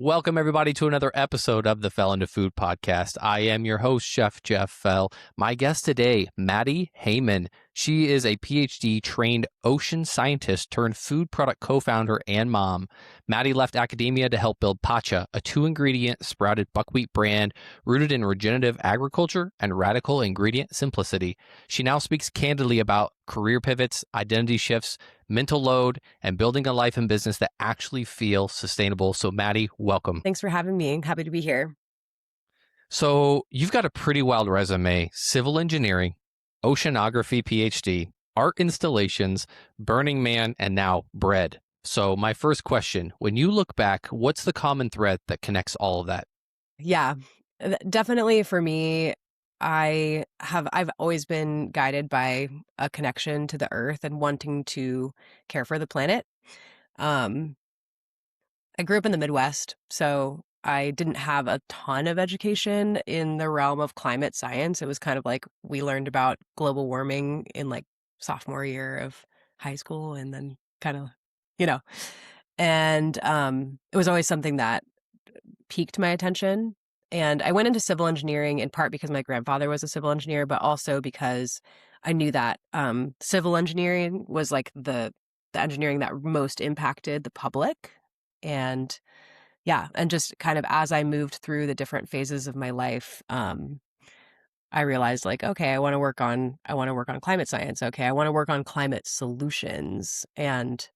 Welcome, everybody, to another episode of the Fell into Food podcast. I am your host, Chef Jeff Fell. My guest today, Maddie Hamann. She is a PhD-trained ocean scientist turned food product co-founder and mom. Maddie left academia to help build Pacha, a 2-ingredient sprouted buckwheat brand rooted in regenerative agriculture and radical ingredient simplicity. She now speaks candidly about career pivots, identity shifts, mental load, and building a life and business that actually feel sustainable. So Maddie, welcome. Thanks for having me. Happy to be here. So you've got a pretty wild resume: civil engineering, oceanography PhD, art installations, Burning Man, and now bread. So my first question, when you look back, what's the common thread that connects all of that? Yeah, definitely for me, I've always been guided by a connection to the earth and wanting to care for the planet. Um, I grew up in the Midwest, so I didn't have a ton of education in the realm of climate science. It was kind of like we learned about global warming in like sophomore year of high school and then kind of, you know, and it was always something that piqued my attention. And I went into civil engineering in part because my grandfather was a civil engineer, but also because I knew that civil engineering was like the engineering that most impacted the public. And yeah, and just kind of as I moved through the different phases of my life, I realized like, okay, I want to work on climate science. Okay, I want to work on climate solutions. And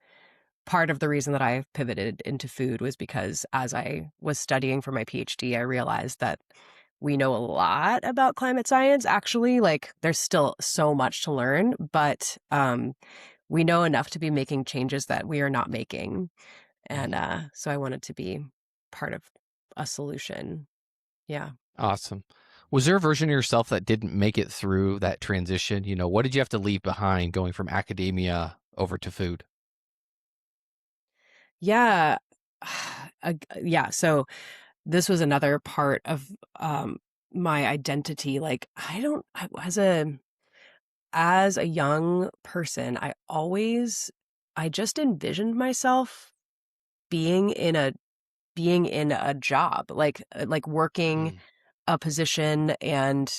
part of the reason that I pivoted into food was because as I was studying for my PhD, I realized that we know a lot about climate science. Actually, like there's still so much to learn, but we know enough to be making changes that we are not making. And so I wanted to be part of a solution. Yeah. Awesome. Was there a version of yourself that didn't make it through that transition? You know, what did you have to leave behind going from academia over to food? Yeah. Yeah. So this was another part of my identity. Like as a young person, I just envisioned myself being in a job, like working a position and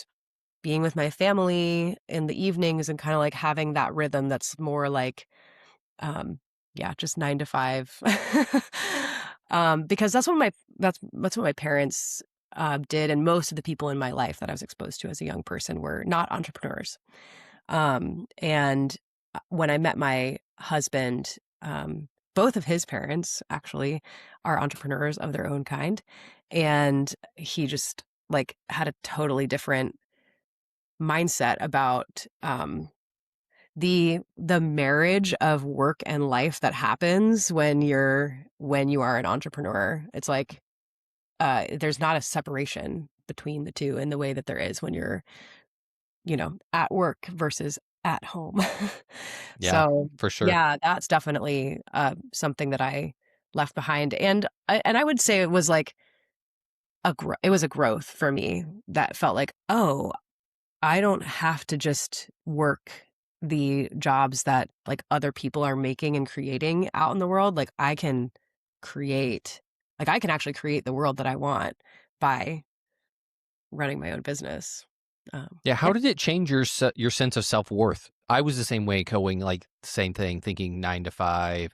being with my family in the evenings and kind of like having that rhythm that's more like, just 9 to 5. Because that's what my parents did. And most of the people in my life that I was exposed to as a young person were not entrepreneurs. And when I met my husband, both of his parents actually are entrepreneurs of their own kind. And he just like had a totally different mindset about the marriage of work and life that happens when you are an entrepreneur. It's like there's not a separation between the two in the way that there is when you're, at work versus at home. Yeah, So for sure. yeah, that's definitely something that I left behind. And I would say it was like it was a growth for me that felt like, oh, I don't have to just work the jobs that like other people are making and creating out in the world. Like I can actually create the world that I want by running my own business. Yeah, how did it change your sense of self-worth? I was the same way, going like the same thing, thinking 9 to 5,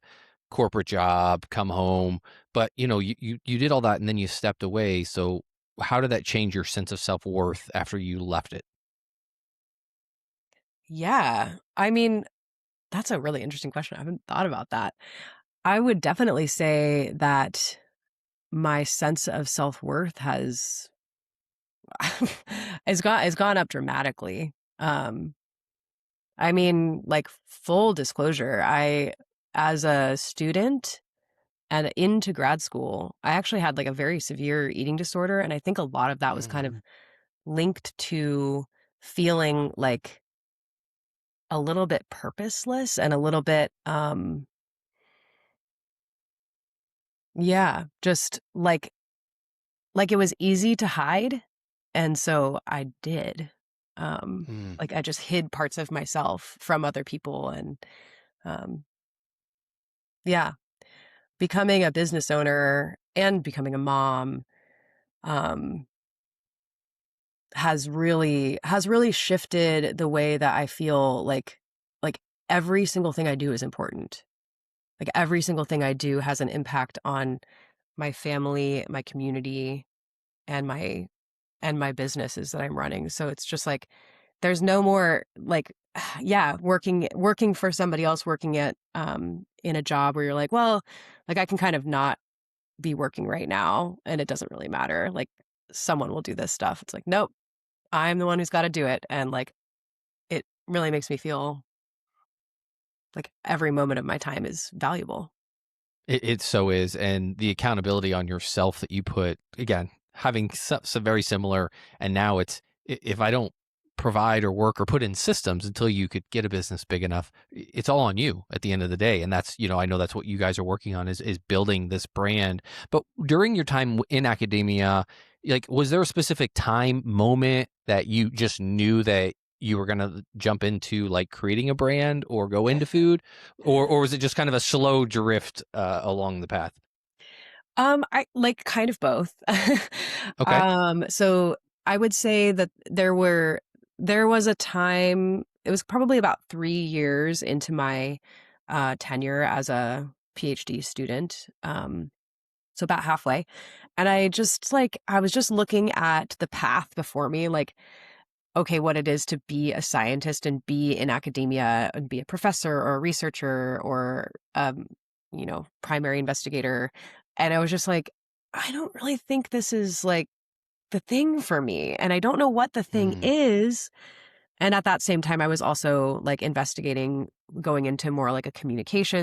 corporate job, come home. But you did all that and then you stepped away. So how did that change your sense of self-worth after you left it? Yeah. I mean, that's a really interesting question. I haven't thought about that. I would definitely say that my sense of self-worth has has gone up dramatically. I mean, like full disclosure, as a student and into grad school, I actually had like a very severe eating disorder. And I think a lot of that was kind of linked to feeling like a little bit purposeless and a little bit, just like it was easy to hide. And so I did. Like I just hid parts of myself from other people. And um, yeah, becoming a business owner and becoming a mom, um, has really shifted the way that I feel like every single thing I do is important. Like every single thing I do has an impact on my family, my community, and my businesses that I'm running. So it's just like there's no more like yeah, working for somebody else, working at in a job where you're like, well, like I can kind of not be working right now and it doesn't really matter. Like someone will do this stuff. It's like, nope, I'm the one who's got to do it. And like it really makes me feel like every moment of my time is valuable. It so is. And the accountability on yourself that you put, again, having some very similar. And now it's, if I don't provide or work or put in systems until you could get a business big enough, it's all on you at the end of the day. And that's, I know that's what you guys are working on is building this brand. But during your time in academia, like, was there a specific time moment that you just knew that you were going to jump into like creating a brand or go into food, or was it just kind of a slow drift along the path? I like kind of both. Okay. So I would say that there was a time, it was probably about 3 years into my tenure as a PhD student. So about halfway. And I was just looking at the path before me, like, okay, what it is to be a scientist and be in academia and be a professor or a researcher or, primary investigator. And I was just like, I don't really think this is like the thing for me. And I don't know what the thing Mm, is. And at that same time, I was also like investigating going into more like a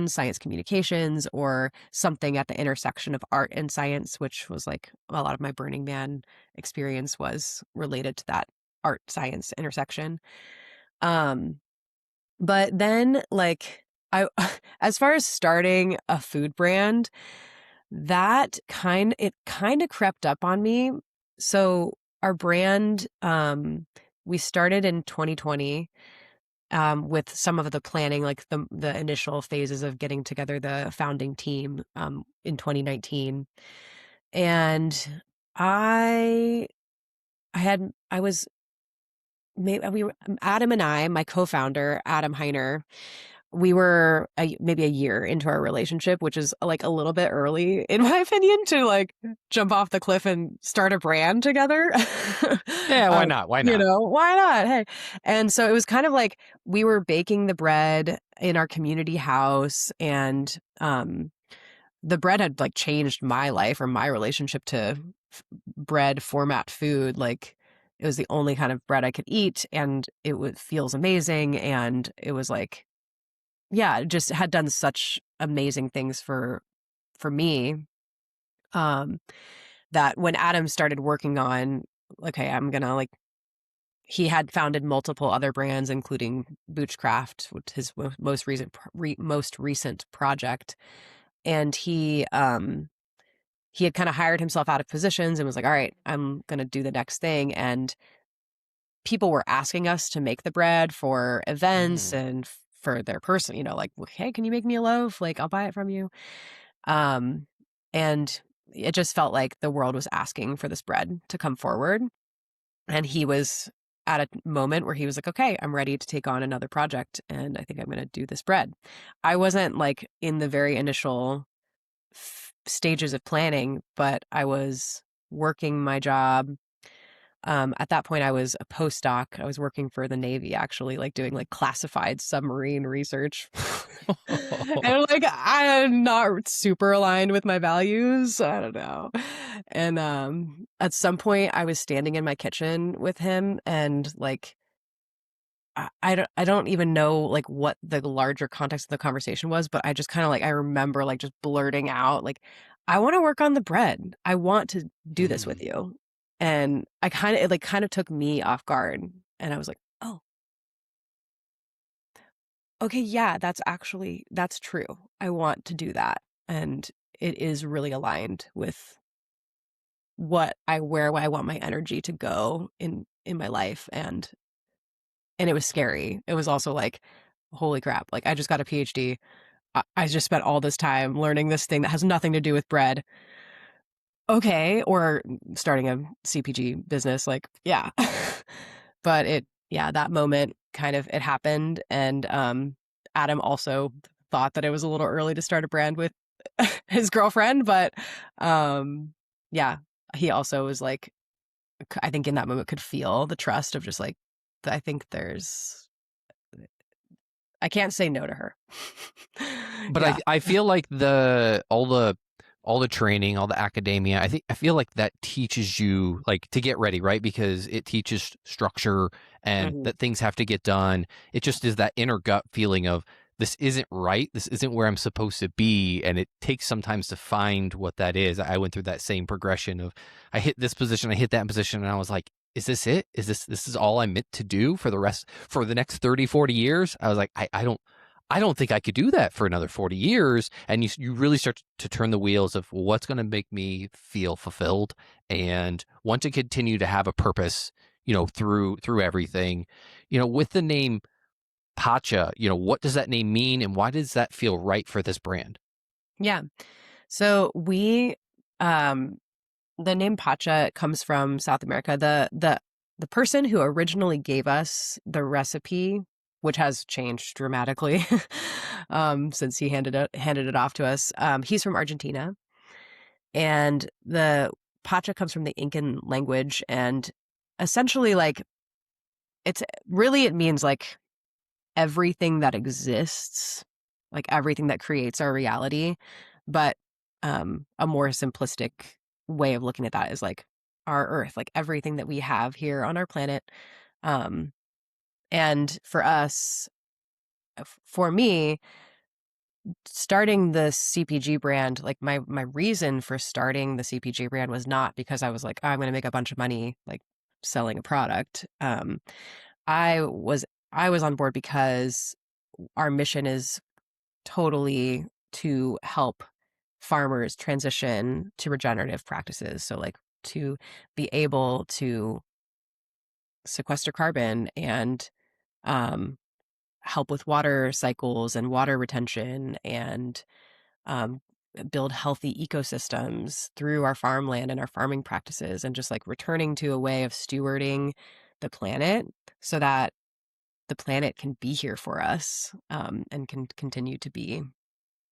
science communications, or something at the intersection of art and science, which was like a lot of my Burning Man experience was related to that art science intersection. Um, but then like I, as far as starting a food brand, it kind of crept up on me. So our brand, we started in 2020 with some of the planning, like the initial phases of getting together the founding team in 2019, and I I was maybe we were Adam and I, my co-founder Adam Heiner, we were maybe a year into our relationship, which is like a little bit early, in my opinion, to like jump off the cliff and start a brand together. yeah, why not? Why You not? know, why not? Hey. And so it was kind of like we were baking the bread in our community house, and the bread had like changed my life or my relationship to bread format food. Like it was the only kind of bread I could eat, and feels amazing. And it was like, yeah, it just had done such amazing things for me, um, that when Adam started working on, okay, I'm gonna like, he had founded multiple other brands, including Boochcraft, which his most recent project, and he had kind of hired himself out of positions and was like, all right, I'm gonna do the next thing, and people were asking us to make the bread for events Mm, and for their person, like, hey, can you make me a loaf? Like, I'll buy it from you. Um, and it just felt like the world was asking for this bread to come forward. And he was at a moment where he was like, okay, I'm ready to take on another project. And I think I'm going to do this bread. I wasn't like in the very initial stages of planning, but I was working my job. At that point, I was a postdoc. I was working for the Navy, actually, like doing like classified submarine research. And like I'm not super aligned with my values. I don't know. And at some point, I was standing in my kitchen with him, and like I don't even know like what the larger context of the conversation was, but I just kind of like I remember like just blurting out like, I want to work on the bread. I want to do this with mm, you. And it like kind of took me off guard, and I was like, "Oh, okay, yeah, that's true. I want to do that." And it is really aligned with where I want my energy to go in my life, and it was scary. It was also like, holy crap, like I just got a PhD. I just spent all this time learning this thing that has nothing to do with bread. okay, or starting a CPG business, like, yeah. But that moment kind of, it happened. And Adam also thought that it was a little early to start a brand with his girlfriend, but yeah, he also was like, I think in that moment could feel the trust of just like, I think I can't say no to her. But Yeah. I feel like all the training, all the academia, I feel like that teaches you like to get ready, right? Because it teaches structure and Mhm. that things have to get done. It just is that inner gut feeling of this isn't right. This isn't where I'm supposed to be. And it takes sometimes to find what that is. I went through that same progression of I hit this position, I hit that position, and I was like, is this it? Is this is all I'm meant to do for the next 30, 40 years? I was like, I don't think I could do that for another 40 years. And you really start to turn the wheels of what's going to make me feel fulfilled and want to continue to have a purpose, through everything. With the name Pacha, what does that name mean and why does that feel right for this brand? Yeah. So um, the name Pacha comes from South America. The person who originally gave us the recipe, which has changed dramatically since he handed it off to us, he's from Argentina, and the Pacha comes from the Incan language, and essentially, like, it means like everything that exists, like everything that creates our reality. But a more simplistic way of looking at that is like our Earth, like everything that we have here on our planet. Um, and for us, for me, starting the CPG brand, like my reason for starting the CPG brand was not because I was like, oh, I'm going to make a bunch of money, like selling a product. I was I was on board because our mission is totally to help farmers transition to regenerative practices. So, like, to be able to sequester carbon and um, help with water cycles and water retention, and um, build healthy ecosystems through our farmland and our farming practices, and just like returning to a way of stewarding the planet so that the planet can be here for us, and can continue to be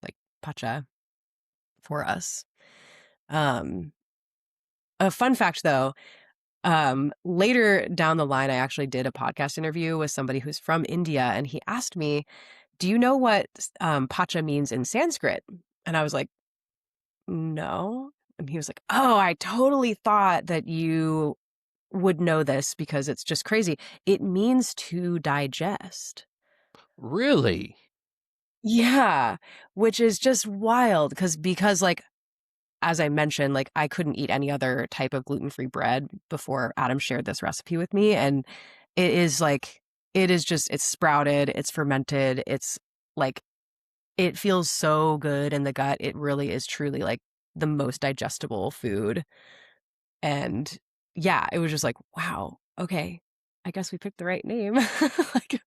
like Pacha for us. Um, a fun fact, though, later down the line, I actually did a podcast interview with somebody who's from India, and he asked me, "Do you know what Pacha means in Sanskrit?" And I was like, "No." And he was like, "Oh, I totally thought that you would know this because it's just crazy. It means to digest." Really? Yeah, which is just wild because like, as I mentioned, like, I couldn't eat any other type of gluten-free bread before Adam shared this recipe with me, and it is like, it's sprouted, it's fermented, it's like, it feels so good in the gut. It really is truly like the most digestible food. And yeah, it was just like, wow, okay, I guess we picked the right name. Like,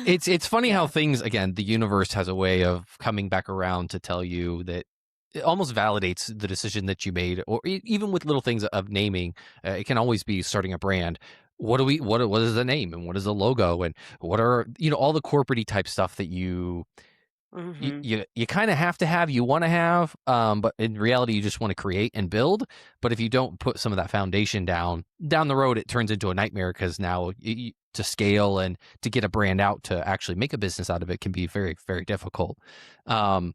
It's funny how yeah. things, again, the universe has a way of coming back around to tell you that it almost validates the decision that you made, or even with little things of naming. It can always be starting a brand. What is the name and what is the logo and what are all the corporate type stuff that Hmm. you kind of have to have, you want to have, but in reality you just want to create and build. But if you don't put some of that foundation down the road, it turns into a nightmare because now to scale and to get a brand out to actually make a business out of it can be very, very difficult. um,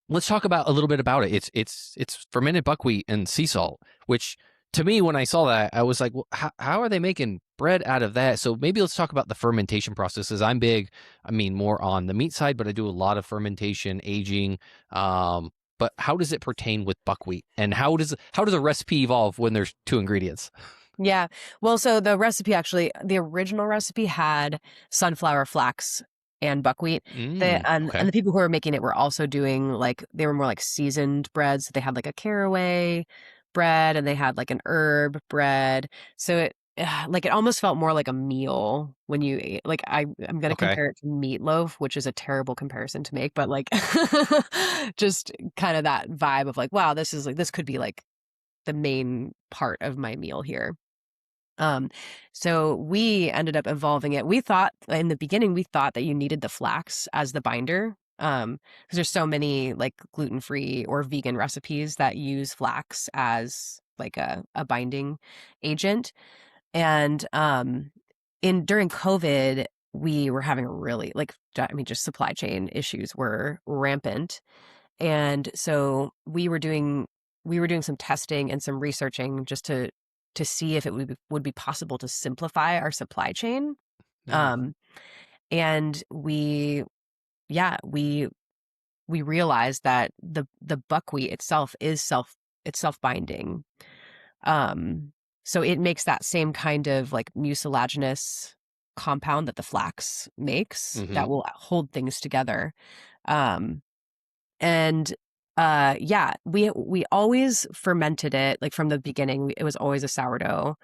let's talk about a little bit about it. It's fermented buckwheat and sea salt, which to me, when I saw that, I was like, well, how are they making bread out of that? So maybe let's talk about the fermentation processes. I'm big, I mean, more on the meat side, but I do a lot of fermentation, aging. But how does it pertain with buckwheat, and how does a recipe evolve when there's two ingredients? Yeah. Well, so the original recipe had sunflower flax and buckwheat. And Okay. the people who were making it were also doing like, they were more like seasoned breads. So they had like a caraway bread, and they had like an herb bread. So it almost felt more like a meal when you ate. Like, I'm going to Okay. compare it to meatloaf, which is a terrible comparison to make, but like, just kind of that vibe of like, wow, this could be like the main part of my meal here. So we ended up evolving it. We thought in the beginning, we thought that you needed the flax as the binder. Because there's so many like gluten-free or vegan recipes that use flax as like a binding agent. And during COVID, we were having a really just supply chain issues were rampant. And so we were doing some testing and some researching just to see if it would be possible to simplify our supply chain. Yeah. And we realized that the buckwheat itself is self-binding. So it makes that same kind of like mucilaginous compound that the flax makes Mm-hmm. that will hold things together. Um, and we always fermented it like from the beginning. It was always a sourdough.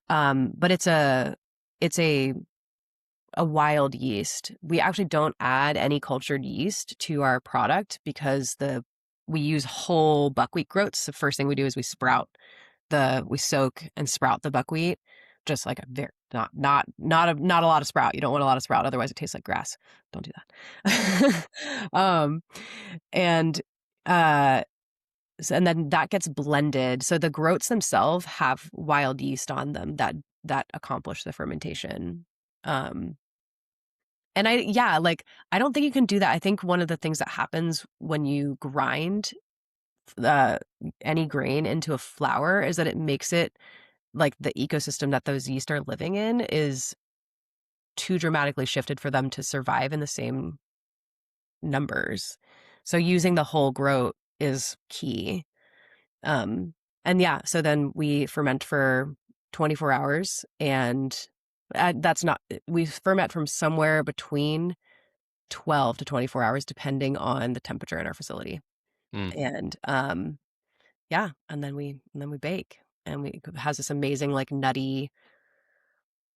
But it's a wild yeast. We actually don't add any cultured yeast to our product because we use whole buckwheat groats. The first thing we do is we soak and sprout the buckwheat, just like a very not a lot of sprout. You don't want a lot of sprout, otherwise it tastes like grass. Don't do that. And and then that gets blended. So the groats themselves have wild yeast on them that accomplish the fermentation. And I don't think you can do that. I think one of the things that happens when you grind any grain into a flour is that it makes it like the ecosystem that those yeast are living in is too dramatically shifted for them to survive in the same numbers. So using the whole groat is key. And so then we ferment for 24 hours, and we ferment from somewhere between 12 to 24 hours, depending on the temperature in our facility. Mm. And and then we bake, and it has this amazing like nutty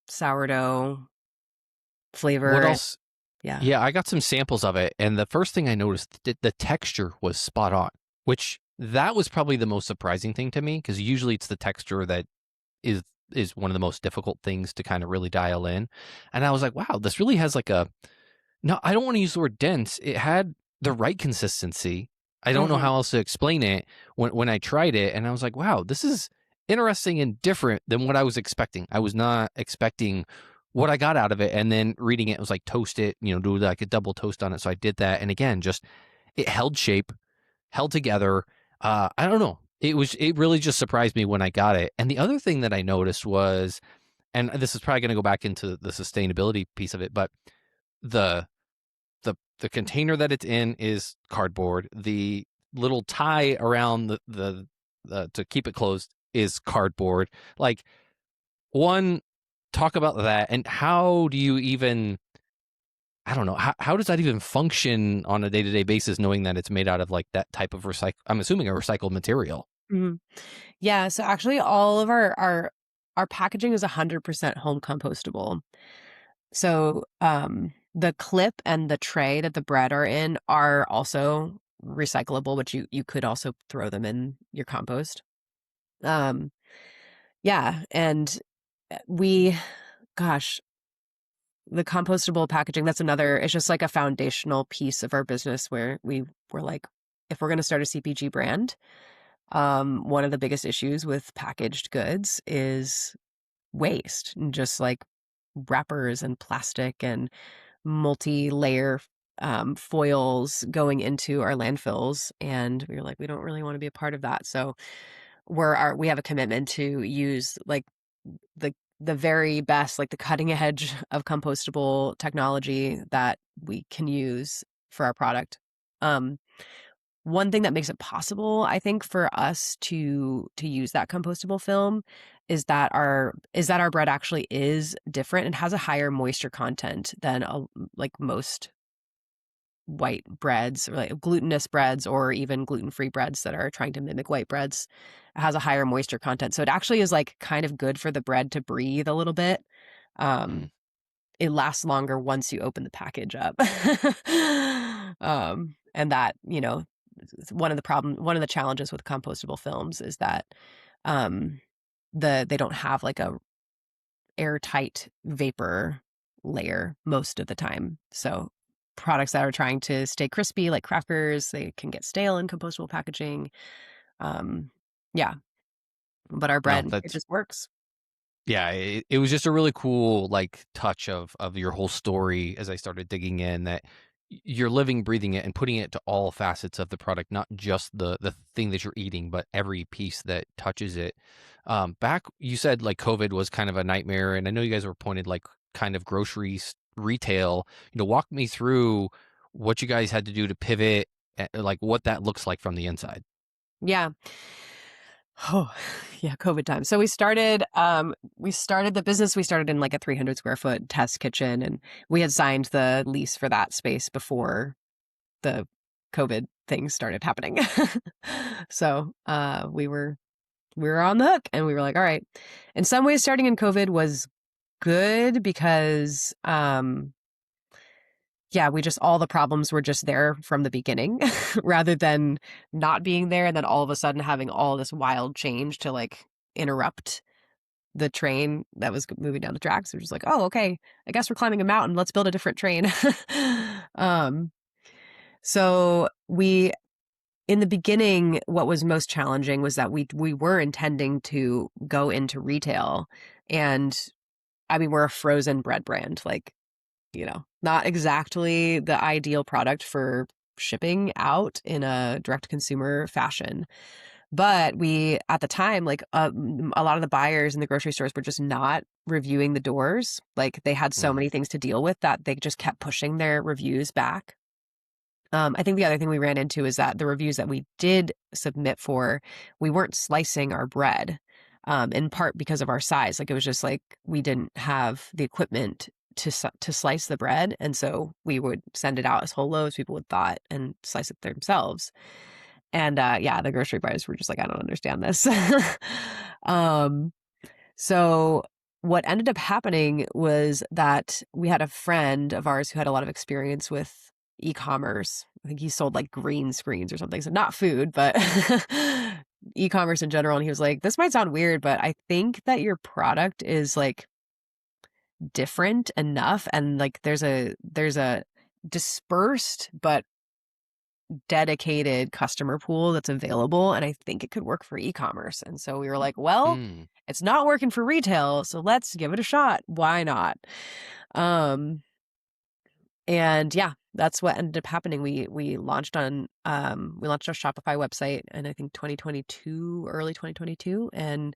sourdough What flavor. else? Yeah. Yeah, I got some samples of it, and the first thing I noticed, the texture was spot on, which that was probably the most surprising thing to me, because usually it's the texture that is is one of the most difficult things to kind of really dial in. And I was like, wow, this really has like a no, I don't want to use the word dense. It had the right consistency. I don't know Hmm. how else to explain it when I tried it, and I was like, wow, this is interesting and different than what I was expecting. I was not expecting what I got out of it, and then reading it was like toast it, do like a double toast on it. So I did that, and again, just it held shape, held together. I don't know. It really just surprised me when I got it. And the other thing that I noticed was, and this is probably going to go back into the sustainability piece of it, but the the container that it's in is cardboard. The little tie around the to keep it closed is cardboard. Like, one, talk about that, and how do you even, I don't know, how does that even function on a day-to-day basis, knowing that it's made out of like that type of I'm assuming a recycled material. Hmm. Yeah. So actually, all of our packaging is 100% home compostable. So the clip and the tray that the bread are in are also recyclable, which you could also throw them in your compost. Um, yeah, and we, gosh, the compostable packaging, that's another, it's just like a foundational piece of our business where we were like, if we're going to start a CPG brand, one of the biggest issues with packaged goods is waste, and just like wrappers and plastic and multi-layer foils going into our landfills. And we were like, we don't really want to be a part of that. So we have a commitment to use like the very best, like the cutting edge of compostable technology that we can use for our product. Um, One thing that makes it possible, I think, for us to use that compostable film is that our bread actually is different. It has a higher moisture content than like most white breads, or like glutinous breads, or even gluten-free breads that are trying to mimic white breads. It has a higher moisture content. So it actually is like kind of good for the bread to breathe a little bit. Mm. Um, it lasts longer once you open the package up. And that, one of the challenges with compostable films is that um, they don't have like a airtight vapor layer most of the time. So products that are trying to stay crispy, like crackers, they can get stale in compostable packaging. Um, yeah, but our No, bread, it that's just works. yeah, it was just a really cool like touch of your whole story as I started digging in that you're living, breathing it and putting it to all facets of the product, not just the thing that you're eating, but every piece that touches it. Back you said like COVID was kind of a nightmare, and I know you guys were pointed like kind of groceries retail. Walk me through what you guys had to do to pivot, like what that looks like from the inside. Yeah. Oh, yeah, COVID time. So we started the business. We started in like a 300 square foot test kitchen, and we had signed the lease for that space before the COVID things started happening. So we were on the hook, and we were like, all right. In some ways, starting in COVID was good because yeah, we just all the problems were just there from the beginning rather than not being there and then all of a sudden having all this wild change to like interrupt the train that was moving down the tracks. We're just like, oh, okay, I guess we're climbing a mountain. Let's build a different train. um, so we, in the beginning, what was most challenging was that we were intending to go into retail, and I mean, we're a frozen bread brand, like, not exactly the ideal product for shipping out in a direct consumer fashion. But we, at the time, like a lot of the buyers in the grocery stores were just not reviewing the doors. Like they had so Mm, many things to deal with that they just kept pushing their reviews back. I think the other thing we ran into is that the reviews that we did submit for, we weren't slicing our bread, in part because of our size. Like it was just like we didn't have the equipment to slice the bread, and so we would send it out as whole loaves. People would thaw it and slice it themselves. And yeah, the grocery buyers were just like, I don't understand this. um, so what ended up happening was that we had a friend of ours who had a lot of experience with e-commerce. I think he sold like green screens or something. So not food, but e-commerce in general. And he was like, this might sound weird, but I think that your product is like different enough. And like there's a dispersed but dedicated customer pool that's available, and I think it could work for e-commerce. And so we were like, well, mm. it's not working for retail, so let's give it a shot. Why not? Um and yeah, that's what ended up happening. We launched our Shopify website in I think 2022, early 2022, and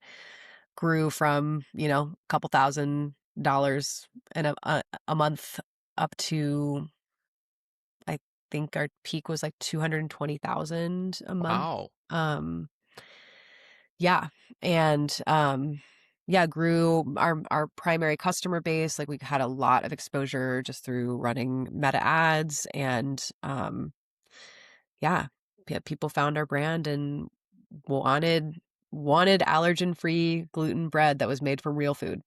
grew from, a couple $1,000s in a month up to, I think our peak was like 220,000 a month. Wow. Um, yeah. And yeah, grew our primary customer base. Like we had a lot of exposure just through running meta ads, and yeah, people found our brand and wanted allergen-free gluten bread that was made from real food.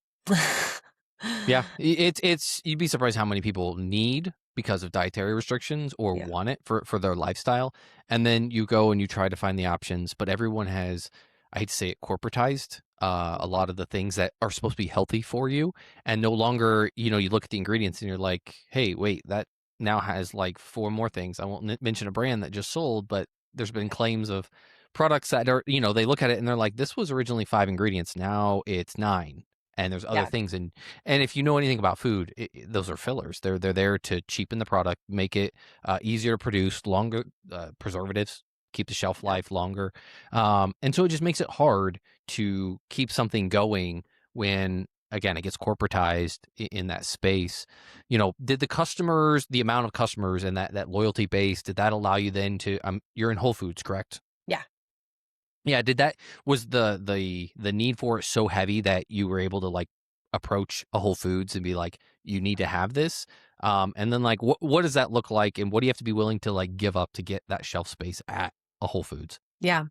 Yeah, it's you'd be surprised how many people need because of dietary restrictions or Yeah. want it for their lifestyle. And then you go and you try to find the options, but everyone has, I hate to say it, corporatized a lot of the things that are supposed to be healthy for you. And no longer, you look at the ingredients and you're like, hey, wait, that now has like four more things. I won't mention a brand that just sold, but there's been claims of products that are, they look at it and they're like, this was originally five ingredients. Now it's nine. And there's other Yeah. things, and if you know anything about food, those are fillers. They're there to cheapen the product, make it easier to produce, longer preservatives, keep the shelf Yeah. life longer, and so it just makes it hard to keep something going when again it gets corporatized in that space. Did the amount of customers and that loyalty base, did that allow you then to you're in Whole Foods, correct? Yeah. Yeah, was the need for it so heavy that you were able to like approach a Whole Foods and be like, you need to have this? And then like what does that look like, and what do you have to be willing to like give up to get that shelf space at a Whole Foods? Yeah.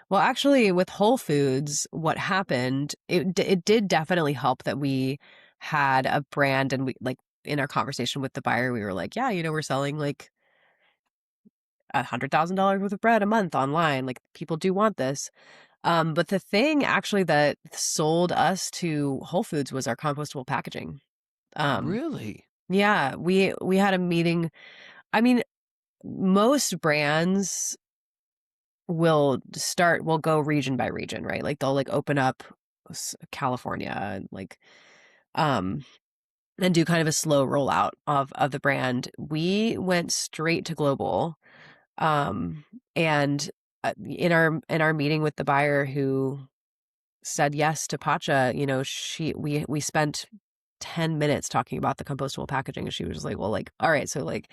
Well, actually, with Whole Foods, what happened, it did definitely help that we had a brand, and we like in our conversation with the buyer, we were like, yeah, we're selling like $100,000 worth of bread a month online. Like people do want this. But the thing actually that sold us to Whole Foods was our compostable packaging. Um, Really? yeah, we had a meeting. I mean, most brands will go region by region, right? Like they'll like open up California, like um and do kind of a slow rollout of the brand. We went straight to global. Um and in our meeting with the buyer who said yes to Pacha, you know, we spent 10 minutes talking about the compostable packaging, and she was just like, well, like, all right, so like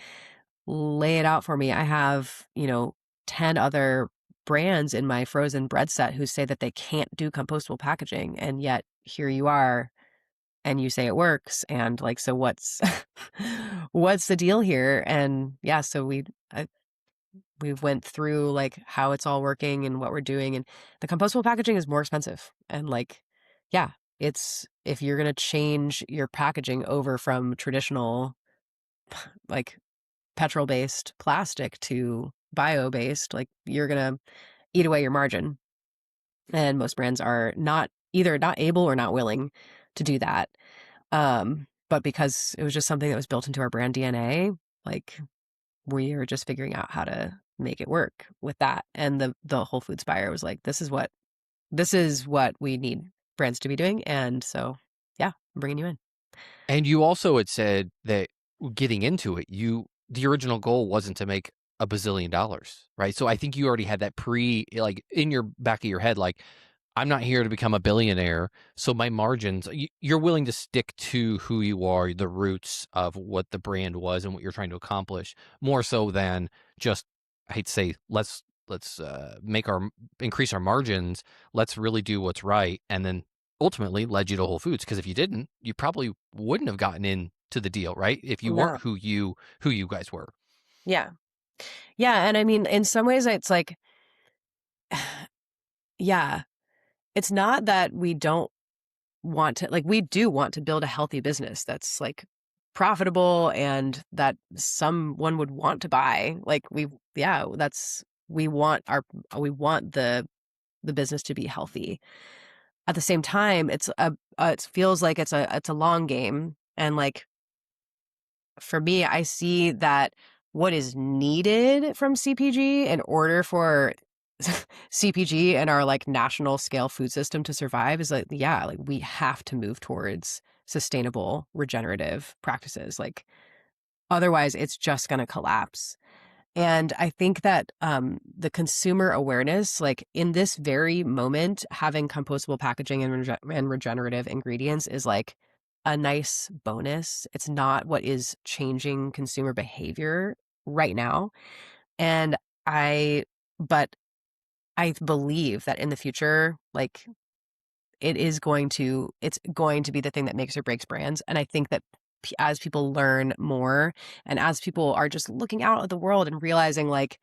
lay it out for me. I have, you know, 10 other brands in my frozen bread set who say that they can't do compostable packaging, and yet here you are and you say it works, and like, so what's what's the deal here? And yeah, so we went through like how it's all working and what we're doing, and the compostable packaging is more expensive, and like, yeah, it's if you're going to change your packaging over from traditional like petrol-based plastic to bio-based, like you're going to eat away your margin. And most brands are not either not able or not willing to do that. But because it was just something that was built into our brand DNA, like we are just figuring out how to make it work with that. And the Whole Foods buyer was like, this is what we need brands to be doing. And so, yeah, I'm bringing you in. And you also had said that getting into it, the original goal wasn't to make a bazillion dollars, right? So I think you already had that like in your back of your head, like, I'm not here to become a billionaire. So my margins, you're willing to stick to who you are, the roots of what the brand was and what you're trying to accomplish, more so than just, I hate to say, let's increase our margins. Let's really do what's right. And then ultimately led you to Whole Foods. Because if you didn't, you probably wouldn't have gotten into the deal, right? If you No. weren't who you guys were. Yeah. Yeah. And I mean, in some ways, it's like, yeah, it's not that we don't want to, like, we do want to build a healthy business that's like profitable and that someone would want to buy. Like we want the business to be healthy. At the same time, it feels like it's a long game. And like, for me, I see that what is needed from CPG in order for CPG and our like national scale food system to survive is like, yeah, like we have to move towards sustainable regenerative practices. Like otherwise it's just going to collapse. And I think that the consumer awareness, like in this very moment, having compostable packaging and regenerative ingredients is like a nice bonus. It's not what is changing consumer behavior right now. And I, but I believe that in the future, like it's going to be the thing that makes or breaks brands. And I think that as people learn more and as people are just looking out at the world and realizing like,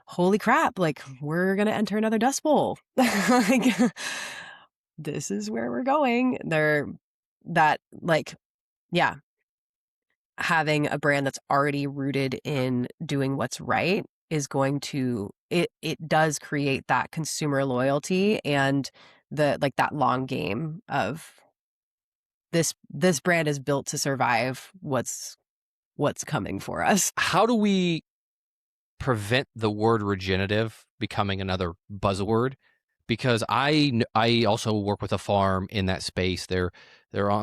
holy crap, like we're going to enter another dust bowl. Like this is where we're going. That like, yeah, having a brand that's already rooted in doing what's right is going to it does create that consumer loyalty and the like that long game of this brand is built to survive what's coming for us. How do we prevent the word regenerative becoming another buzzword? Because I also work with a farm in that space. They're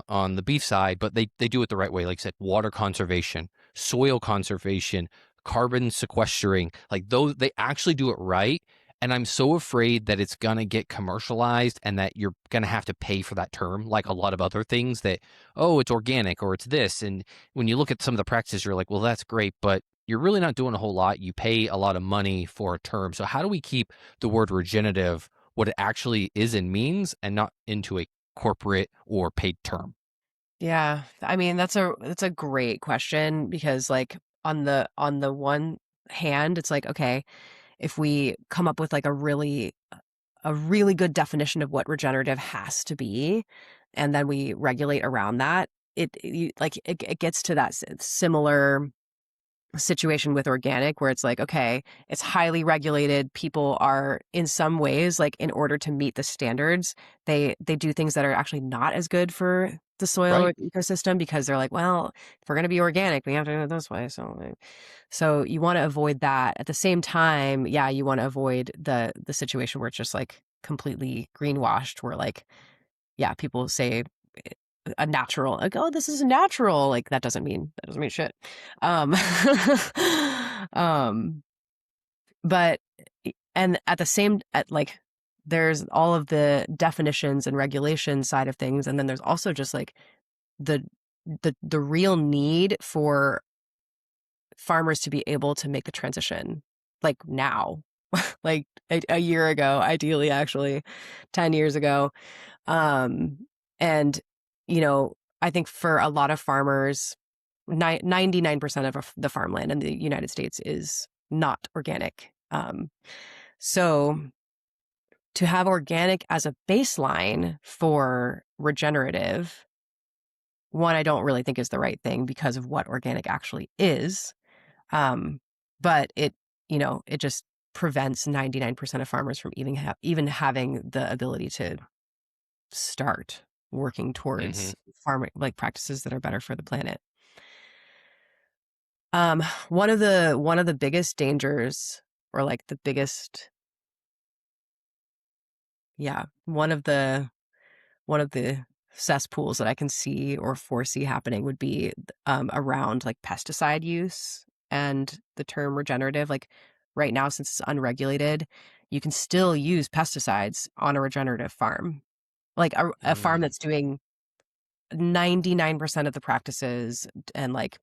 on the beef side, but they do it the right way. Like I said, water conservation, soil conservation, carbon sequestering. Like those, they actually do it right. And I'm so afraid that it's gonna get commercialized and that you're gonna have to pay for that term, like a lot of other things that, oh, it's organic or it's this. And when you look at some of the practices, you're like, well, that's great, but you're really not doing a whole lot. You pay a lot of money for a term. So how do we keep the word regenerative what it actually is and means and not into a corporate or paid term? Yeah. I mean, that's a great question because like on the one hand, it's like, okay, if we come up with like a really good definition of what regenerative has to be, and then we regulate around that, it gets to that similar situation with organic where it's like, okay, it's highly regulated. People are in some ways, like in order to meet the standards, they do things that are actually not as good for the soil or Right. ecosystem because they're like, well, if we're going to be organic, we have to do it this way. So you want to avoid that. At the same time, yeah, you want to avoid the situation where it's just like completely greenwashed, where like, yeah, people say a natural, like, oh, this is natural. Like that doesn't mean shit. Um, um, but and at the same at like there's all of the definitions and regulation side of things, and then there's also just like the the real need for farmers to be able to make the transition like now, like a year ago, ideally, actually, 10 years ago. Um, and, you know, I think for a lot of farmers, 99% of the farmland in the United States is not organic. So to have organic as a baseline for regenerative, one, I don't really think is the right thing because of what organic actually is. But it, you know, it just prevents 99% of farmers from even having the ability to start working Hmm. towards farming like practices that are better for the planet. One of the biggest dangers, or like the biggest, yeah, one of the cesspools that I can see or foresee happening would be around like pesticide use and the term regenerative. Like right now, since it's unregulated, you can still use pesticides on a regenerative farm, like a farm Mm. that's doing 99% of the practices and like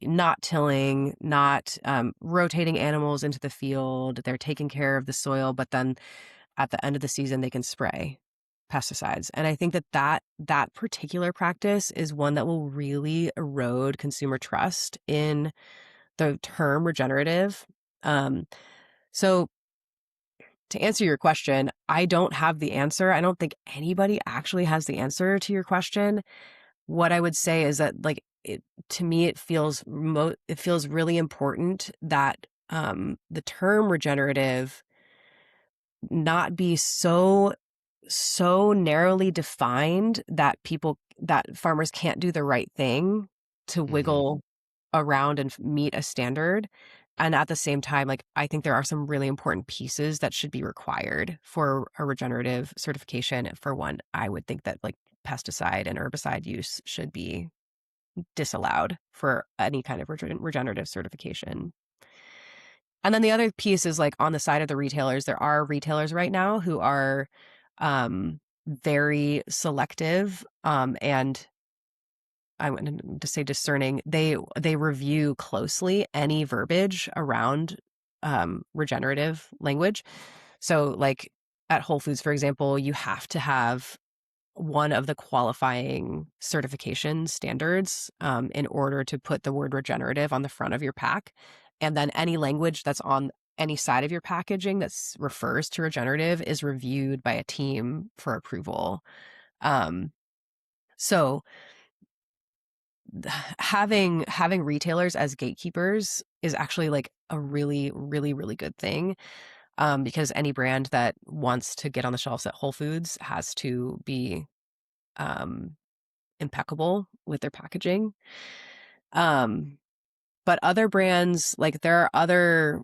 not tilling, not rotating animals into the field. They're taking care of the soil, but then at the end of the season, they can spray pesticides. And I think that particular practice is one that will really erode consumer trust in the term regenerative. Um, so to answer your question, I don't have the answer. I don't think anybody actually has the answer to your question. What I would say is that like to me it feels it feels really important that the term regenerative not be so narrowly defined that farmers can't do the right thing to Hmm. wiggle around and meet a standard. And at the same time, like I think there are some really important pieces that should be required for a regenerative certification. For one, I would think that like pesticide and herbicide use should be disallowed for any kind of regenerative certification. And then the other piece is like on the side of the retailers, there are retailers right now who are very selective, and I want to say discerning. They review closely any verbiage around regenerative language. So like at Whole Foods, for example, you have to have one of the qualifying certification standards in order to put the word regenerative on the front of your pack. And then any language that's on any side of your packaging that refers to regenerative is reviewed by a team for approval. Um, so having retailers as gatekeepers is actually like a really, really, really good thing, because any brand that wants to get on the shelves at Whole Foods has to be um, impeccable with their packaging. Um, but other brands, like there are other,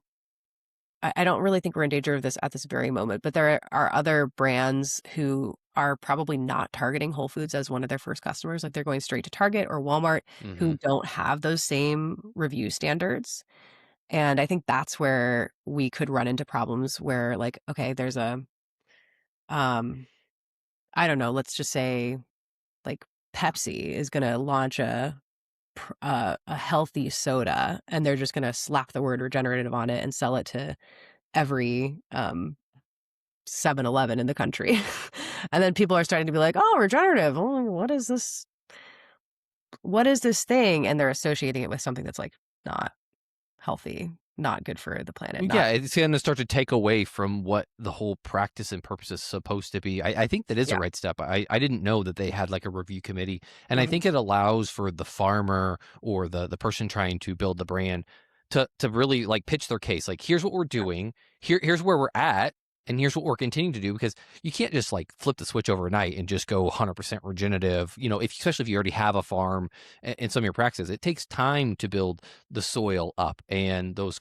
I don't really think we're in danger of this at this very moment, but there are other brands who are probably not targeting Whole Foods as one of their first customers. Like they're going straight to Target or Walmart who Hmm. don't have those same review standards. And I think that's where we could run into problems where like, okay, there's um, I don't know, let's just say like Pepsi is going to launch a healthy soda and they're just going to slap the word regenerative on it and sell it to every 7-Eleven in the country. And then people are starting to be like, oh, regenerative, oh, what is this thing, and they're associating it with something that's like not healthy. not good for the planet. Yeah, it's going to start to take away from what the whole practice and purpose is supposed to be. I think that is a Yeah. right step. I didn't know that they had like a review committee, and I Mhm. think it allows for the farmer or the person trying to build the brand to really like pitch their case. Like, here's what we're doing. Here's where we're at. And here's what we're continuing to do, because you can't just like flip the switch overnight and just go 100% regenerative. Especially if you already have a farm and some of your practices, it takes time to build the soil up and those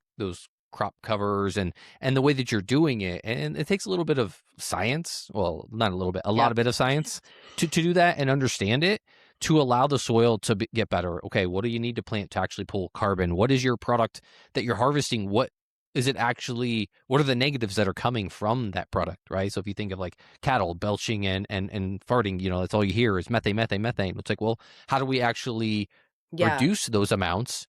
crop covers and the way that you're doing it. And it takes a little bit of science. Well, not a little bit, a lot Yep. of bit of science to do that and understand it, to allow the soil to get better. Okay, what do you need to plant to actually pull carbon? What is your product that you're harvesting? What is it actually? What are the negatives that are coming from that product, right? So if you think of like cattle belching and farting, that's all you hear is methane, methane, methane. It's like, well, how do we actually Yeah. reduce those amounts?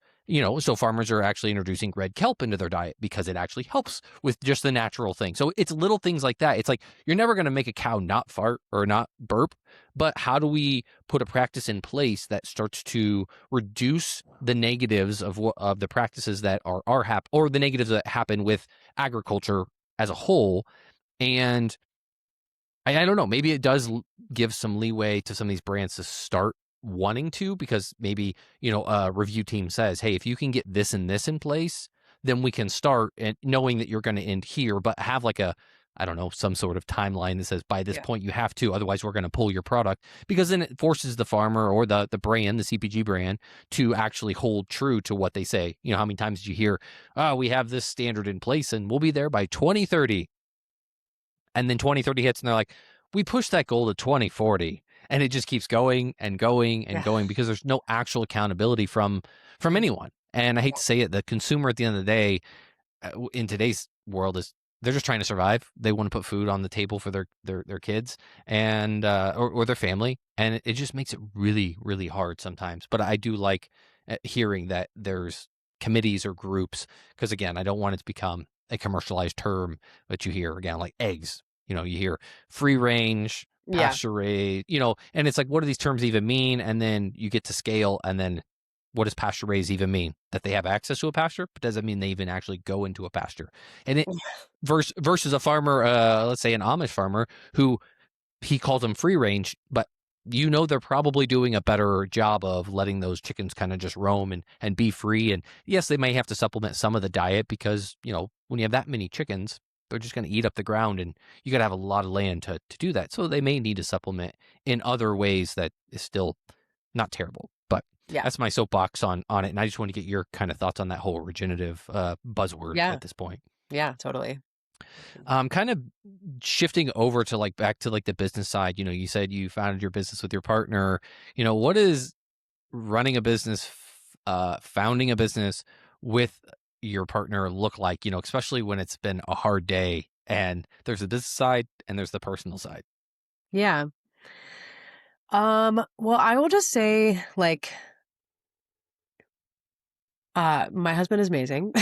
So farmers are actually introducing red kelp into their diet because it actually helps with just the natural thing. So it's little things like that. It's like, you're never going to make a cow not fart or not burp, but how do we put a practice in place that starts to reduce the negatives of the practices that are or the negatives that happen with agriculture as a whole? And I don't know, maybe it does give some leeway to some of these brands to start wanting to, because maybe, a review team says, hey, if you can get this and this in place, then we can start, and knowing that you're going to end here, but have like I don't know, some sort of timeline that says by this Yeah. point you have to, otherwise we're going to pull your product, because then it forces the farmer or the brand, the CPG brand, to actually hold true to what they say. How many times did you hear, oh, we have this standard in place and we'll be there by 2030. And then 2030 hits and they're like, we pushed that goal to 2040. And it just keeps going and going and Yeah. going, because there's no actual accountability from Mhm. anyone. And I hate to say it, the consumer at the end of the day, in today's world, is they're just trying to survive. They want to put food on the table for their kids and or their family, and it just makes it really, really hard sometimes. But I do like hearing that there's committees or groups, because again, I don't want it to become a commercialized term that you hear again, like eggs. You hear free range, Yeah. pasture raised, and it's like, what do these terms even mean? And then you get to scale, and then what does pasture raised even mean? That they have access to a pasture, but doesn't mean they even actually go into a pasture. And it versus a farmer, let's say an Amish farmer, who he calls them free range, but they're probably doing a better job of letting those chickens kind of just roam and be free. And yes, they may have to supplement some of the diet, because when you have that many chickens, they're just going to eat up the ground, and you got to have a lot of land to do that. So they may need to supplement in other ways that is still not terrible. But Yeah. that's my soapbox on it, and I just want to get your kind of thoughts on that whole regenerative buzzword Yeah. at this point. Yeah, totally. Kind of shifting over to like back to like the business side. You said you founded your business with your partner. What is running a business, founding a business with your partner look like? Especially when it's been a hard day, and there's the business side and there's the personal side. Yeah. Well, I will just say, like, my husband is amazing.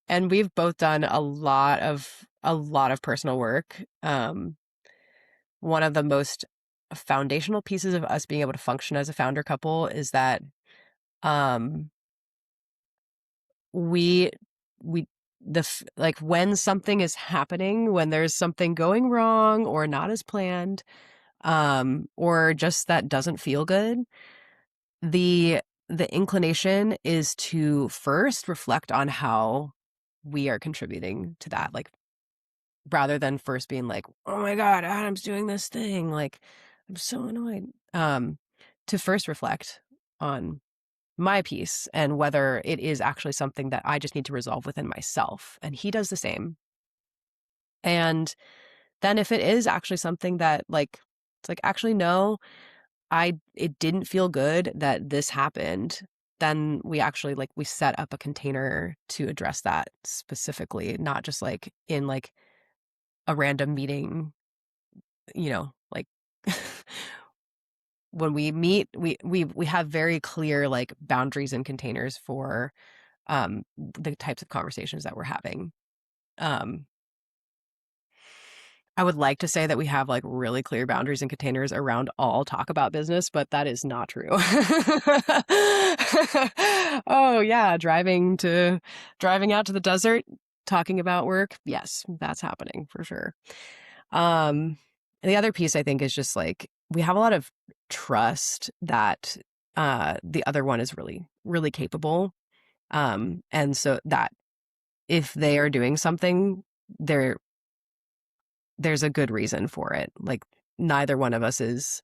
And we've both done a lot of personal work. One of the most foundational pieces of us being able to function as a founder couple is that um we we like, when something is happening, when there's something going wrong or not as planned, or just that doesn't feel good, the the inclination is to first reflect on how we are contributing to that, like, rather than first being like, oh my god, Adam's doing this thing, like, I'm so annoyed. um to first reflect on my piece and whether it is actually something that I just need to resolve within myself, and he does the same. And then if it is actually something that, like, it's like, actually no, it didn't feel good that this happened, then we actually, like, we set up a container to address that specifically, not just like in like a random meeting, like, when we meet, we have very clear, like, boundaries and containers for the types of conversations that we're having. Um I would like to say that we have like really clear boundaries and containers around all talk about business, but that is not true. Oh yeah, driving out to the desert, talking about work. Yes, that's happening for sure. And the other piece I think is just like we have a lot of trust that the other one is really, really capable. And so that if they are doing something, there's a good reason for it. Like neither one of us is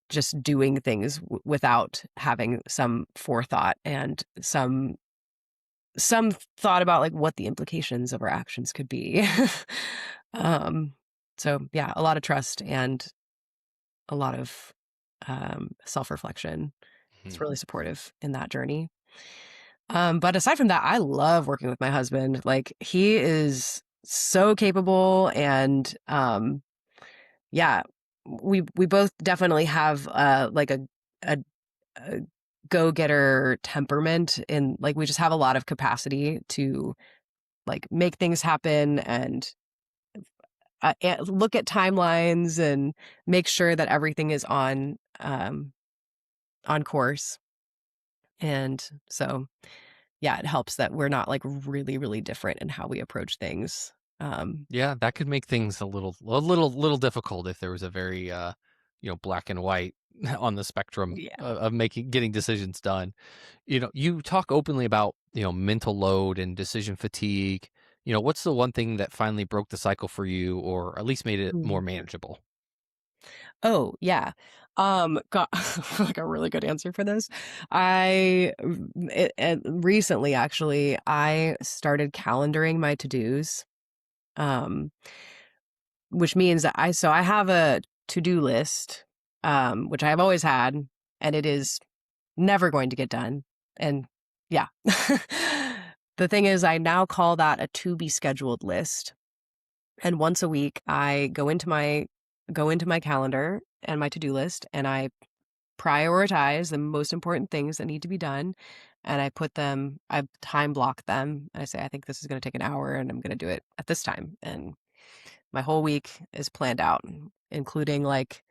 just doing things without having some forethought and some thought about like what the implications of our actions could be. um so yeah, a lot of trust and a lot of self-reflection. It's Mhm. really supportive in that journey. But aside from that, I love working with my husband. Like he is so capable and yeah, we both definitely have like a, a go-getter temperament, and like we just have a lot of capacity to like make things happen and look at timelines and make sure that everything is on course. And so yeah, it helps that we're not like really, really different in how we approach things. Yeah, that could make things a little difficult if there was a very black and white on the spectrum Yeah. of getting decisions done. You talk openly about, mental load and decision fatigue. What's the one thing that finally broke the cycle for you or at least made it more Mhm. manageable? Oh, yeah. Got like a really good answer for this. Recently, actually, I started calendaring my to-dos, um, which means that I have a to-do list, which I have always had, and it is never going to get done. And yeah, the thing is, I now call that a to be scheduled list. And once a week, I go into my calendar and my to-do list, and I prioritize the most important things that need to be done. And I time block them. I say, I think this is going to take an hour and I'm going to do it at this time. And my whole week is planned out, including like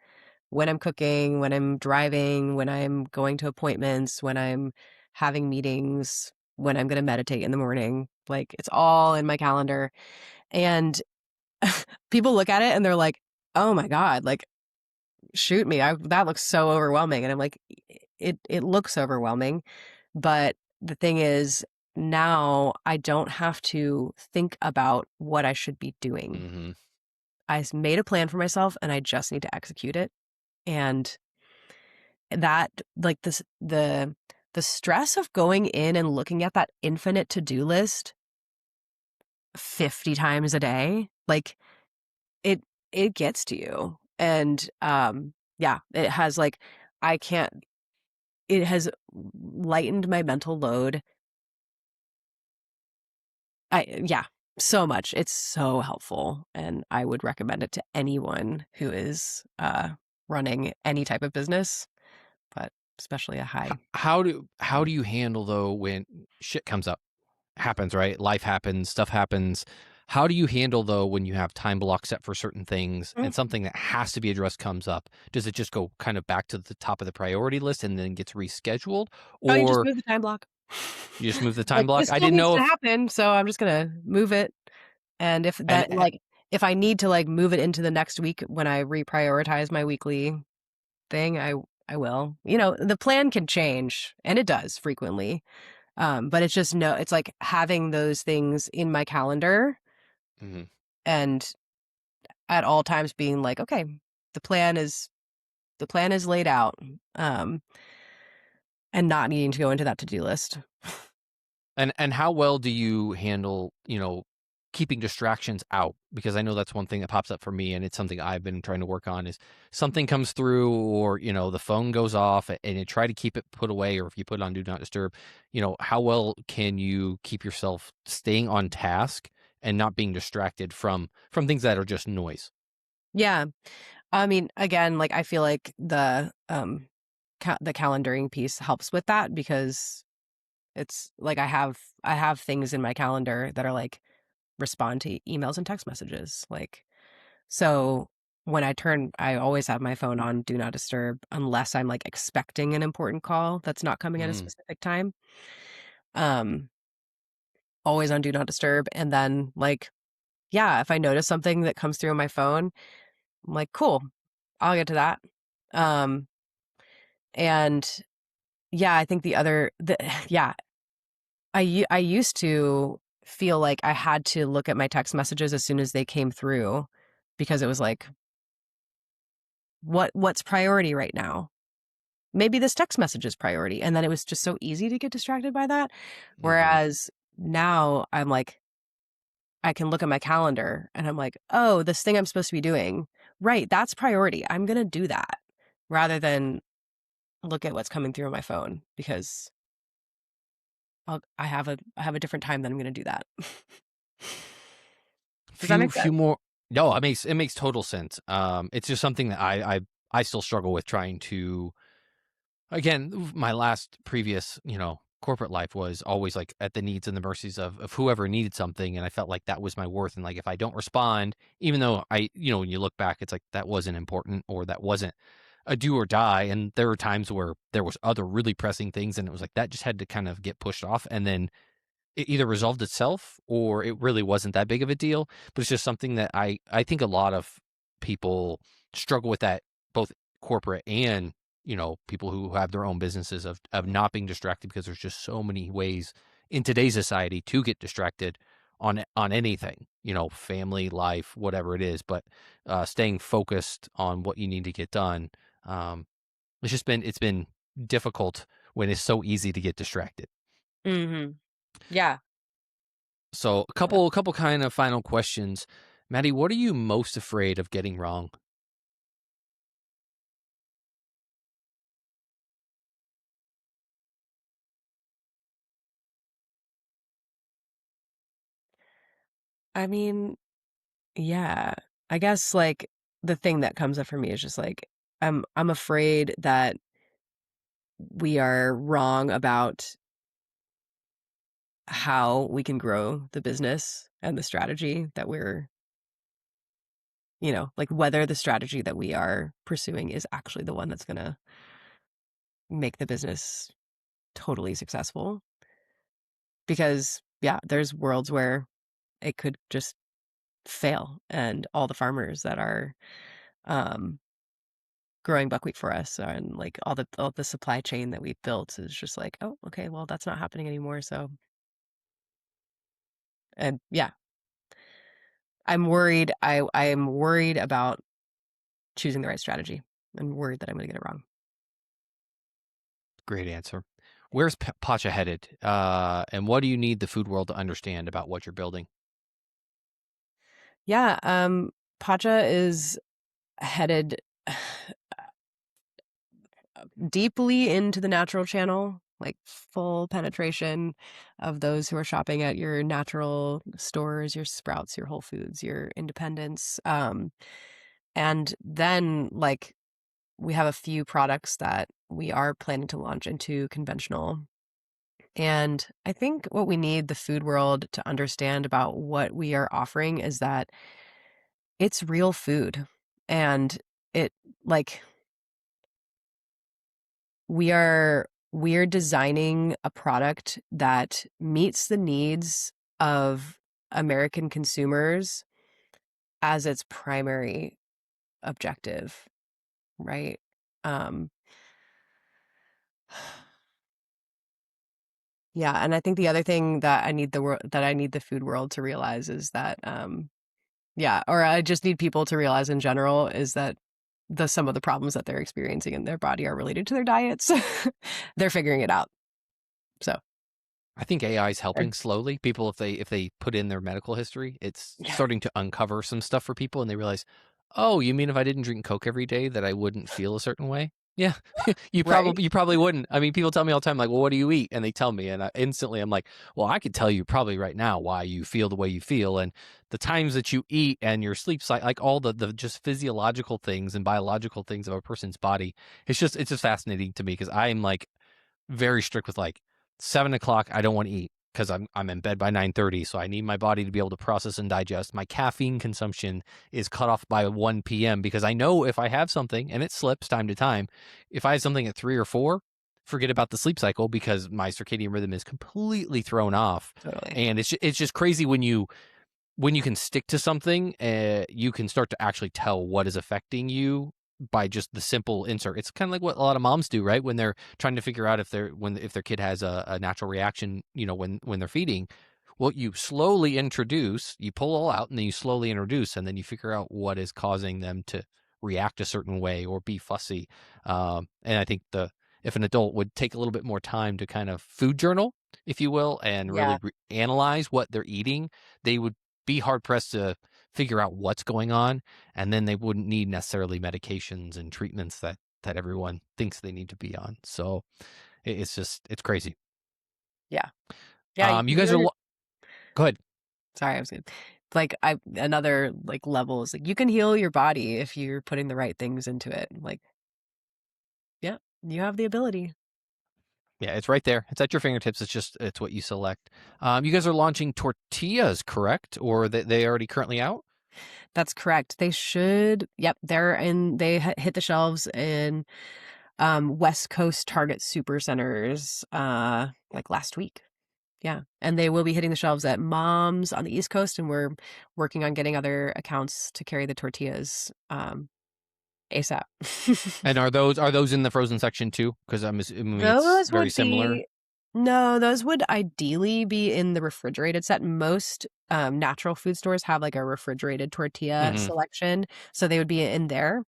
when I'm cooking, when I'm driving, when I'm going to appointments, when I'm having meetings, when I'm going to meditate in the morning. Like it's all in my calendar. And people look at it and they're like, oh my God, like shoot me. That looks so overwhelming. And I'm like, it looks overwhelming. But the thing is, now I don't have to think about what I should be doing. Mhm. Made a plan for myself and I just need to execute it. And that like the stress of going in and looking at that infinite to-do list 50 times a day, like it it gets to you. And yeah, it has like I can't it has lightened my mental load. Yeah, so much. It's so helpful, and I would recommend it to anyone who is running any type of business, but especially a high. How do you handle though when shit comes up? Happens, right? Life happens, stuff happens. How do you handle though when you have time blocks set for certain things Mm. and something that has to be addressed comes up? Does it just go kind of back to the top of the priority list and then gets rescheduled? Oh, you just Or move the time block. you just move the time Like, block? this I still didn't needs know to if happen, so I'm just gonna move it. And and if I need to like move it into the next week when I reprioritize my weekly thing, I will. You know, the plan can change, and it does frequently. But it's just no, it's like having those things in my calendar Mhm. and at all times being like, okay, the plan is the plan is laid out. Um, and not needing to go into that to-do list. And how well do you handle, keeping distractions out? Because I know that's one thing that pops up for me, and it's something I've been trying to work on is something comes through or, the phone goes off and you try to keep it put away, or if you put it on do not disturb, how well can you keep yourself staying on task and not being distracted from things that are just noise? Yeah. I mean, again, like I feel like the calendaring piece helps with that because it's like I have things in my calendar that are like respond to emails and text messages. Like So when I always have my phone on do not disturb unless I'm like expecting an important call that's not coming at a Mm, specific time. Um, Always on do not disturb. And then like, yeah, if I notice something that comes through on my phone, I'm like, cool, I'll get to that. Um, and yeah, I think yeah, I used to feel like I had to look at my text messages as soon as they came through because it was like, what's priority right now? Maybe this text message is priority. And then it was just so easy to get distracted by that. hmm. Whereas now I'm like, I can look at my calendar and I'm like, oh, this thing I'm supposed to be doing. Right. That's priority. I'm going to do that rather than look at what's coming through on my phone because I have a different time that I'm going to do that. Does that make Few sense? more. No, it makes total sense. It's just something that I still struggle with trying to. Again, my last previous, corporate life was always like at the needs and the mercies of whoever needed something, and I felt like that was my worth. And like if I don't respond, even though when you look back, it's like that wasn't important or that wasn't a do or die. And there were times where there was other really pressing things, and it was like that just had to kind of get pushed off, and then it either resolved itself or it really wasn't that big of a deal. But it's just something that I think a lot of people struggle with that, both corporate and people who have their own businesses of not being distracted because there's just so many ways in today's society to get distracted on anything, family life, whatever it is. But staying focused on what you need to get done, um, it's been difficult when it's so easy to get distracted. Mm-hmm. Yeah. So a couple kind of final questions. Maddie, what are you most afraid of getting wrong? I mean, yeah. I guess like the thing that comes up for me is just like I'm afraid that we are wrong about how we can grow the business and the strategy that like whether the strategy that we are pursuing is actually the one that's going to make the business totally successful. Because, yeah, there's worlds where it could just fail. And all the farmers that are um, growing buckwheat for us and like all the supply chain that we've built is just like, oh, okay, well, that's not happening anymore. So, and yeah, I'm worried. I'm worried about choosing the right strategy. I'm worried that I'm going to get it wrong. Great answer. Where's Pacha headed? And what do you need the food world to understand about what you're building? Yeah, Pacha is headed deeply into the natural channel, like full penetration of those who are shopping at your natural stores, your Sprouts, your Whole Foods, your Independents. And then like we have a few products that we are planning to launch into conventional. And I think what we need the food world to understand about what we are offering is that it's real food. And it like we're designing a product that meets the needs of American consumers as its primary objective, right? Um, yeah, and I think the other thing that I need the food world to realize is that yeah, or I just need people to realize in general is that some of the problems that they're experiencing in their body are related to their diets. They're figuring it out. So, I think AI is uh, helping slowly. People, if they put in their medical history, it's yeah, starting to uncover some stuff for people, and they realize, oh, you mean if I didn't drink Coke every day that I wouldn't feel a certain way? Yeah, you right? probably wouldn't. I mean, people tell me all the time, like, well, what do you eat? And they tell me, and instantly I'm like, well, I could tell you probably right now why you feel the way you feel, and the times that you eat and your sleep cycle, like all the just physiological things and biological things of a person's body. It's just fascinating to me because I'm like very strict with like 7 o'clock. I don't want to eat. because I'm in bed by 9:30, so I need my body to be able to process and digest. My caffeine consumption is cut off by 1 p.m. because I know if I have something, and it slips time to time, if I have something at 3 or 4, forget about the sleep cycle because my circadian rhythm is completely thrown off. Totally. And it's just crazy when you can stick to something, you can start to actually tell what is affecting you by just the simple insert. It's kind of like what a lot of moms do, right? When they're trying to figure out if their kid has a natural reaction, when they're feeding. Well, you slowly introduce, you pull all out, and then you slowly introduce, and then you figure out what is causing them to react a certain way or be fussy. And I think if an adult would take a little bit more time to kind of food journal, if you will, and really analyze what they're eating, they would be hard pressed to figure out what's going on, and then they wouldn't need necessarily medications and treatments that everyone thinks they need to be on. So it's crazy. Yeah. You guys are go ahead. Sorry, I was good. Like another like level is like you can heal your body if you're putting the right things into it. Like, yeah, you have the ability. Yeah, it's right there. It's at your fingertips. It's what you select. You guys are launching tortillas, correct? Or they already currently out? That's correct. They should. Yep, they hit the shelves in West Coast Target super centers like last week. Yeah, and they will be hitting the shelves at Mom's on the East Coast, and we're working on getting other accounts to carry the tortillas ASAP. And are those in the frozen section too? Because I'm assuming it's very similar. No, those would ideally be in the refrigerated set. Most natural food stores have like a refrigerated tortilla selection, so they would be in there.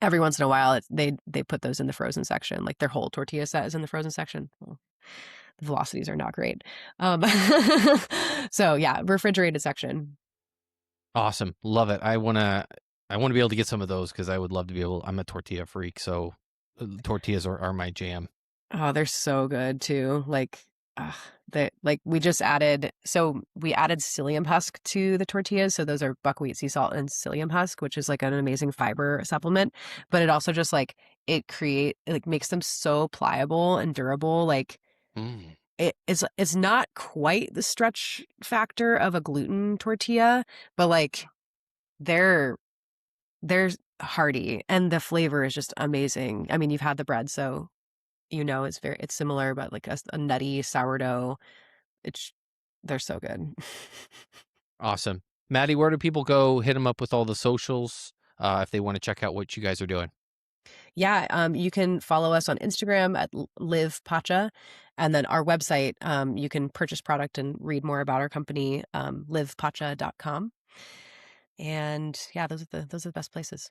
Every once in a while, they put those in the frozen section, like their whole tortilla set is in the frozen section. Well, the velocities are not great. So yeah, refrigerated section. Awesome, love it. I want to be able to get some of those because I would love to be able. I'm a tortilla freak, so tortillas are my jam. Oh, they're so good too. Like, we just added psyllium husk to the tortillas. So those are buckwheat, sea salt, and psyllium husk, which is like an amazing fiber supplement. But it also just like makes them so pliable and durable. Like it's not quite the stretch factor of a gluten tortilla, but like they're hearty and the flavor is just amazing. I mean, you've had the bread, so it's similar, but like a nutty sourdough. They're so good. Awesome. Maddie, where do people go? Hit them up with all the socials if they want to check out what you guys are doing. Yeah, you can follow us on Instagram at Live Pacha, and then our website, you can purchase product and read more about our company, livepacha.com. And yeah, those are the best places.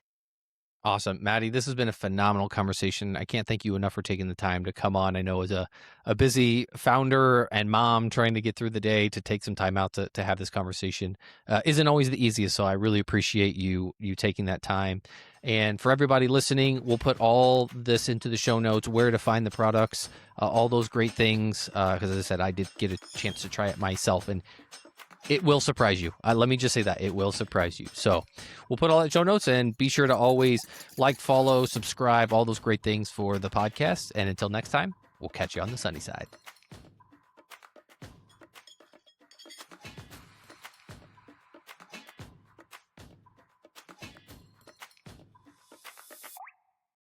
Awesome. Maddie, this has been a phenomenal conversation. I can't thank you enough for taking the time to come on. I know as a busy founder and mom trying to get through the day, to take some time out to have this conversation isn't always the easiest. So I really appreciate you taking that time. And for everybody listening, we'll put all this into the show notes, where to find the products, all those great things. Because as I said, I did get a chance to try it myself, and it will surprise you. Let me just say that it will surprise you. So we'll put all that show notes, and be sure to always like, follow, subscribe, all those great things for the podcast. And until next time, we'll catch you on the sunny side.